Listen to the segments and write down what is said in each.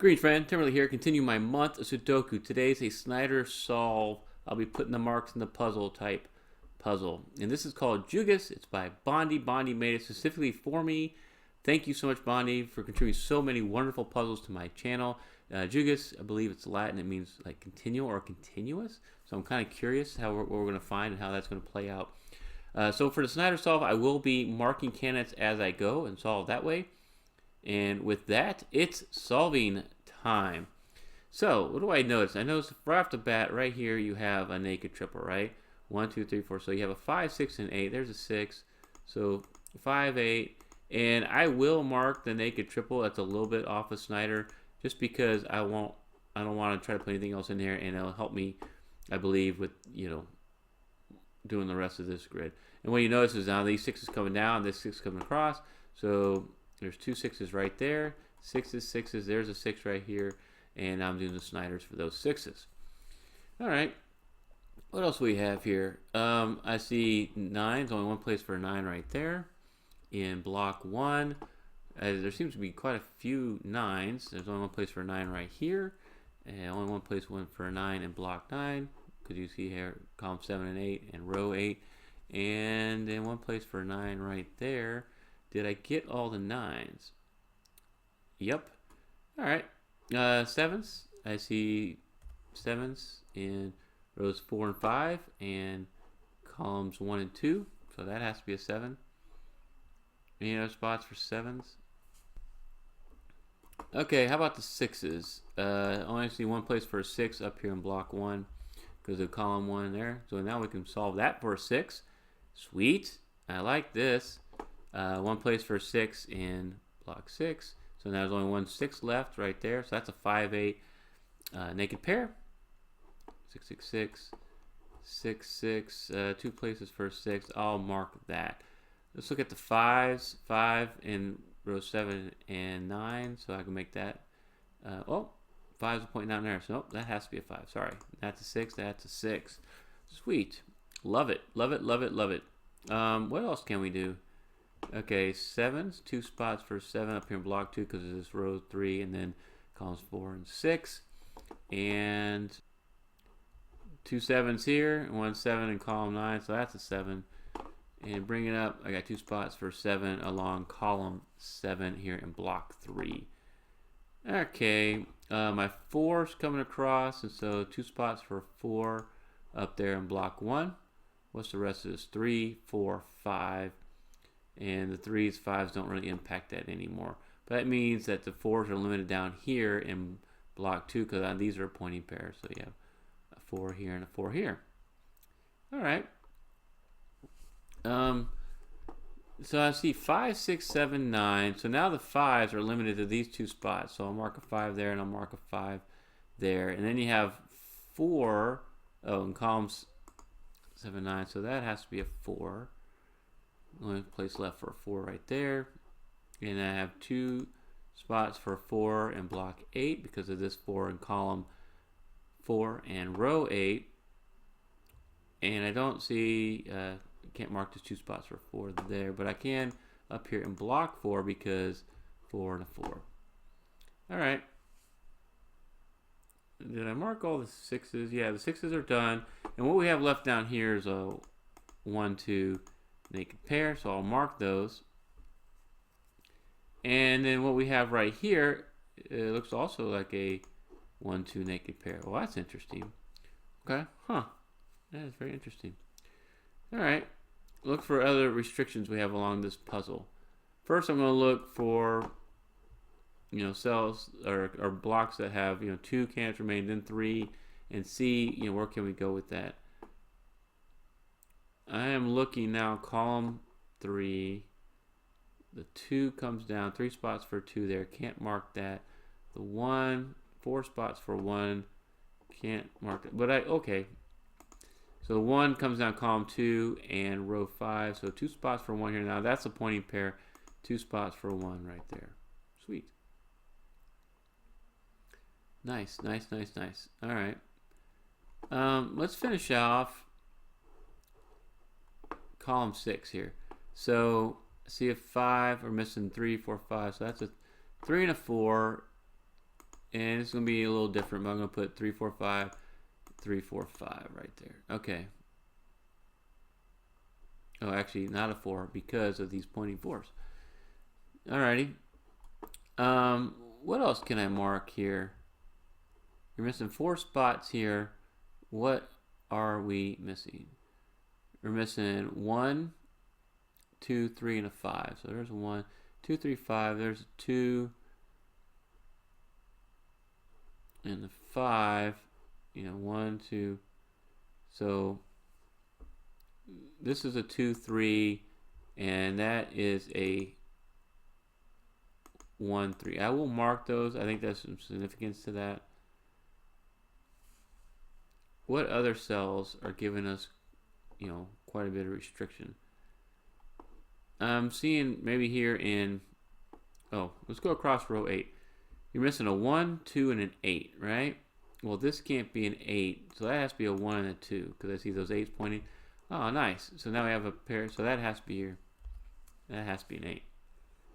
Greetings, friend. Timberlake here. Continue my month of Sudoku. Today's a Snyder solve. I'll be putting the marks in the puzzle type puzzle. And this is called Jugas. It's by Bondi. Bondi made it specifically for me. Thank you so much, Bondi, for contributing so many wonderful puzzles to my channel. Jugas, I believe it's Latin. It means like continual or continuous. So I'm kind of curious what we're going to find and how that's going to play out. So for the Snyder solve, I will be marking candidates as I go and solve that way. And with that, it's solving time. So, what do I notice? I notice right off the bat, right here, you have a naked triple, right? 1, 2, 3, 4. So you have a 5, 6, and 8. There's a 6. So 5, 8. And I will mark the naked triple. That's a little bit off of Snyder, just because I don't want to try to put anything else in here, and it'll help me, I believe, with doing the rest of this grid. And what you notice is now these 6s coming down, this 6 coming across. So there's 2 6s right there, 6s, 6s, there's a 6 right here, and I'm doing the Snyders for those 6s. All right, what else do we have here? I see 9s, only one place for a 9 right there. In block 1, there seems to be quite a few 9s. There's only one place for a 9 right here, and only one place for a 9 in block 9, because you see here column 7 and 8 and row 8, and then one place for a 9 right there. Did I get all the 9s? Yep. All right. 7s. I see 7s in rows 4 and 5 and columns 1 and 2. So that has to be a 7. Any other spots for 7s? Okay, how about the 6s? Only see one place for a 6 up here in block 1 because of column 1 there. So now we can solve that for a 6. Sweet. I like this. One place for 6 in block 6. So now there's only one 6 left right there. So that's a 5, 8 naked pair. 6, 6, 6, 6, 6. 2 places for 6. I'll mark that. Let's look at the 5s. 5 in row 7 and 9. So I can make that. 5 is pointing down there. So nope, that has to be a 5. Sorry. That's a 6. That's a 6. Sweet. Love it. Love it. Love it. Love it. What else can we do? Okay, 7s, 2 spots for 7 up here in block 2 because this row 3 and then columns 4 and 6. And 2 7s here, and 1 7 in column 9, so that's a 7. And bring it up, I got 2 spots for 7 along column 7 here in block 3. Okay, my 4's coming across, and so 2 spots for 4 up there in block 1. What's the rest of this? 3, 4, 5. And the 3s, 5s don't really impact that anymore. But that means that the 4s are limited down here in block 2 because these are pointing pairs. So you have a 4 here and a 4 here. All right. So I see 5, 6, 7, 9. So now the 5s are limited to these 2 spots. So I'll mark a 5 there and I'll mark a 5 there. And then you have 4, in columns 7, 9. So that has to be a 4. Only place left for a 4 right there. And I have 2 spots for 4 in block 8 because of this 4 in column 4 and row 8. And I don't see, can't mark those 2 spots for 4 there, but I can up here in block 4 because 4 and a 4. All right. Did I mark all the 6s? Yeah, the 6s are done. And what we have left down here is a 1, 2, naked pair, so I'll mark those. And then what we have right here, it looks also like a 1, 2 naked pair. Well, that's interesting. Okay, that is very interesting. All right, look for other restrictions we have along this puzzle. First, I'm going to look for cells or blocks that have 2 candidates remain, then 3, and see where can we go with that. I am looking now, column 3. The 2 comes down, 3 spots for 2 there. Can't mark that. The 1, 4 spots for 1. Can't mark that. But okay. So the 1 comes down column 2 and row 5. So 2 spots for 1 here. Now that's a pointing pair. 2 spots for 1 right there. Sweet. Nice, nice, nice, nice. All right. Let's finish off column 6 here. So see a 5, we're missing 3, 4, 5. So that's a 3 and a 4. And it's going to be a little different, but I'm going to put 3, 4, 5, 3, 4, 5 right there. Okay. Oh, actually, not a 4 because of these pointing 4s. Alrighty. What else can I mark here? You're missing 4 spots here. What are we missing? We're missing 1, 2, 3, and a 5. So there's 1, 2, 3, 5. There's a 2 and a 5. You know, 1, 2. So this is a 2, 3, and that is a 1, 3. I will mark those. I think there's some significance to that. What other cells are giving us, you know, quite a bit of restriction? I'm seeing maybe here in, oh, let's go across row 8. You're missing a 1, 2, and an 8, right? Well, this can't be an 8, so that has to be a 1 and a 2, because I see those 8s pointing. Oh, nice. So now we have a pair, so that has to be here. That has to be an 8.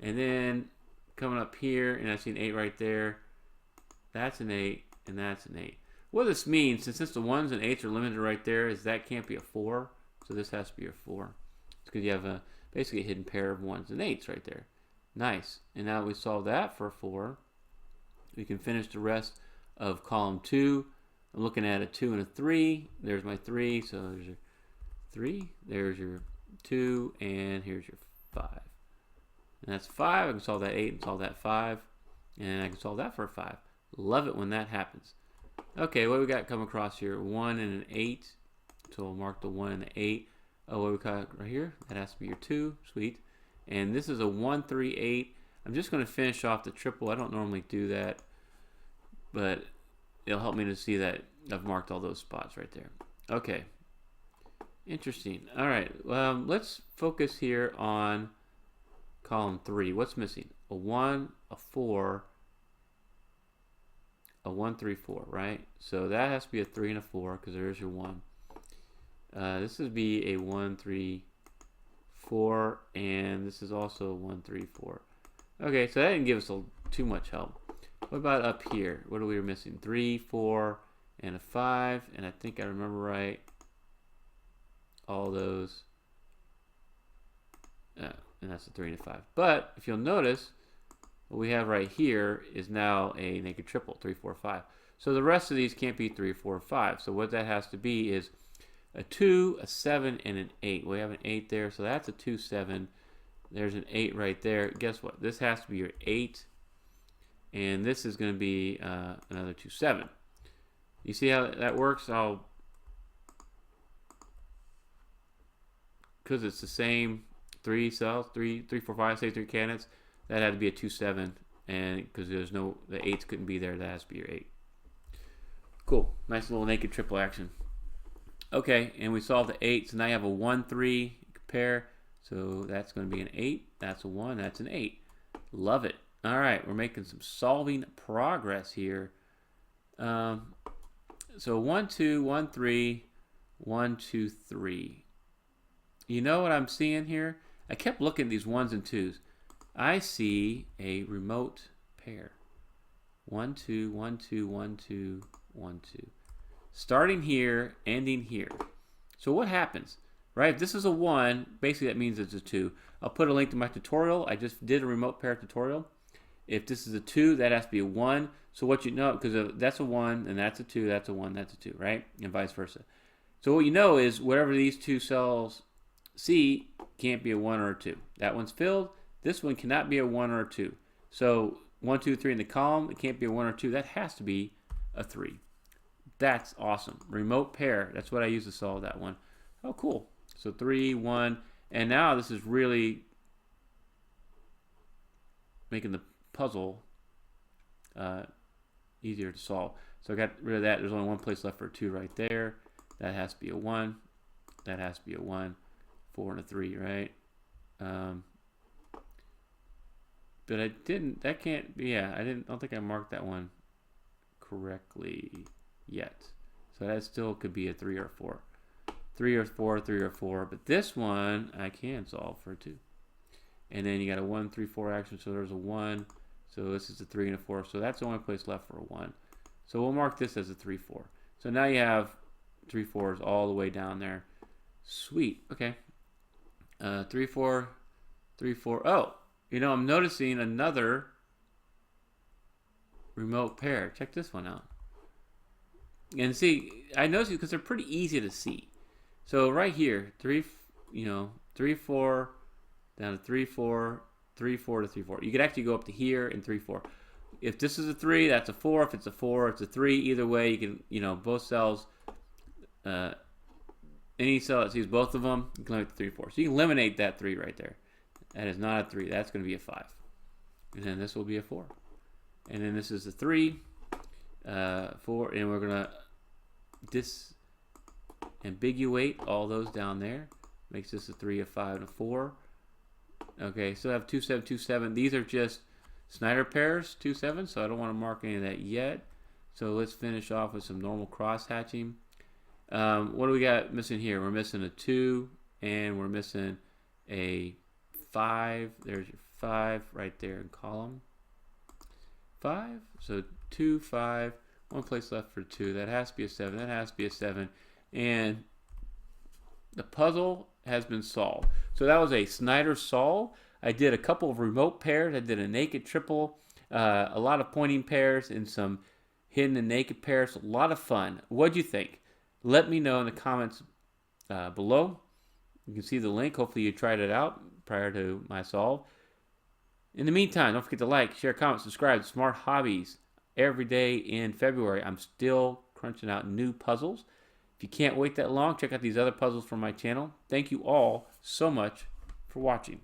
And then coming up here, and I see an 8 right there. That's an 8, and that's an 8. What this means, since the 1s and 8s are limited right there, is that can't be a 4, so this has to be a 4. It's because you have a basically a hidden pair of 1s and 8s right there. Nice. And now that we solve that for a 4, we can finish the rest of column 2. I'm looking at a 2 and a 3. There's my 3, so there's your 3. There's your 2, and here's your 5. And that's 5. I can solve that 8 and solve that 5. And I can solve that for a 5. Love it when that happens. Okay, what do we got come across here? 1 and an 8. So we'll mark the 1 and the 8. Oh, what we got right here? That has to be your 2. Sweet. And this is a 1, 3, 8. I'm just going to finish off the triple. I don't normally do that, but it'll help me to see that I've marked all those spots right there. Okay. Interesting. All right. Let's focus here on column 3. What's missing? A 1, a 4, a 1, 3, 4, right? So that has to be a 3 and a 4 because there's your 1. This would be a 1, 3, 4, and this is also a 1, 3, 4. Okay, so that didn't give us too much help. What about up here? What are we missing? 3, 4, and a 5, and I think I remember right. All those. And that's a 3 and a 5. But if you'll notice, what we have right here is now a naked triple, 3, 4, 5. So the rest of these can't be 3, 4, 5. So what that has to be is a 2, a 7, and an 8. We have an 8 there, so that's a 2, 7. There's an 8 right there. Guess what? This has to be your 8. And this is going to be another 2, 7. You see how that works? Because it's the same 3 cells, 3, 4, 5, say 3 candidates, that had to be a 2, 7. And because there's no, the 8s couldn't be there, that has to be your 8. Cool. Nice little naked triple action. Okay, and we solved the 8. So now you have a 1, 3 compare. So that's going to be an 8. That's a 1. That's an 8. Love it. All right, we're making some solving progress here. So 1, 2, 1, 3, 1, 2, 3. You know what I'm seeing here? I kept looking at these 1s and 2s. I see a remote pair. 1, 2, 1, 2, 1, 2, 1, 2. Starting here, ending here. So what happens? Right, if this is a 1, basically that means it's a 2. I'll put a link to my tutorial. I just did a remote pair tutorial. If this is a 2, that has to be a 1. So what you know, because that's a 1, and that's a 2, that's a 1, that's a 2, right? And vice versa. So what you know is whatever these two cells see can't be a 1 or a 2. That one's filled. This one cannot be a 1 or a 2. So 1, 2, 3 in the column, it can't be a 1 or 2. That has to be a 3. That's awesome. Remote pair, that's what I use to solve that one. Oh, cool. So 3, 1, and now this is really making the puzzle easier to solve. So I got rid of that. There's only one place left for a 2 right there. That has to be a 1. That has to be a 1. 4 and a 3, right? But I didn't. That can't be. Yeah, I don't think I marked that one correctly yet. So that still could be a 3 or 4. 3 or 4, 3 or 4. But this one I can solve for 2. And then you got a 1, 3, 4 action. So there's a 1. So this is a 3 and a 4. So that's the only place left for a 1. So we'll mark this as a 3, 4. So now you have 3 4s all the way down there. Sweet. Okay. 3 4, 3 4. Oh, you know, I'm noticing another remote pair. Check this one out. And see, I noticed because they're pretty easy to see. So right here, 3, 4 down to 3 4, 3 4 to 3 4. You could actually go up to here and 3 4. If this is a 3, that's a 4. If it's a 4, it's a 3. Either way, you can, both cells, any cell that sees both of them, you can eliminate the 3 4. So you can eliminate that 3 right there. That is not a 3. That's going to be a 5. And then this will be a 4. And then this is a 3, 4, and we're going to disambiguate all those down there. Makes this a 3, a 5, and a 4. Okay, so I have 2 7 2 7. These are just Snyder pairs, 2 7. So I don't want to mark any of that yet. So let's finish off with some normal cross hatching. What do we got missing here? We're missing a 2, and we're missing a 5. There's your 5 right there in column 5. So 2 5. One place left for 2. That has to be a 7. That has to be a 7. And the puzzle has been solved. So that was a Snyder solve. I did a couple of remote pairs. I did a naked triple, a lot of pointing pairs, and some hidden and naked pairs. A lot of fun. What'd you think? Let me know in the comments below. You can see the link. Hopefully you tried it out prior to my solve. In the meantime, don't forget to like, share, comment, subscribe to Smart Hobbies. Every day in February, I'm still crunching out new puzzles. If you can't wait that long, check out these other puzzles from my channel. Thank you all so much for watching.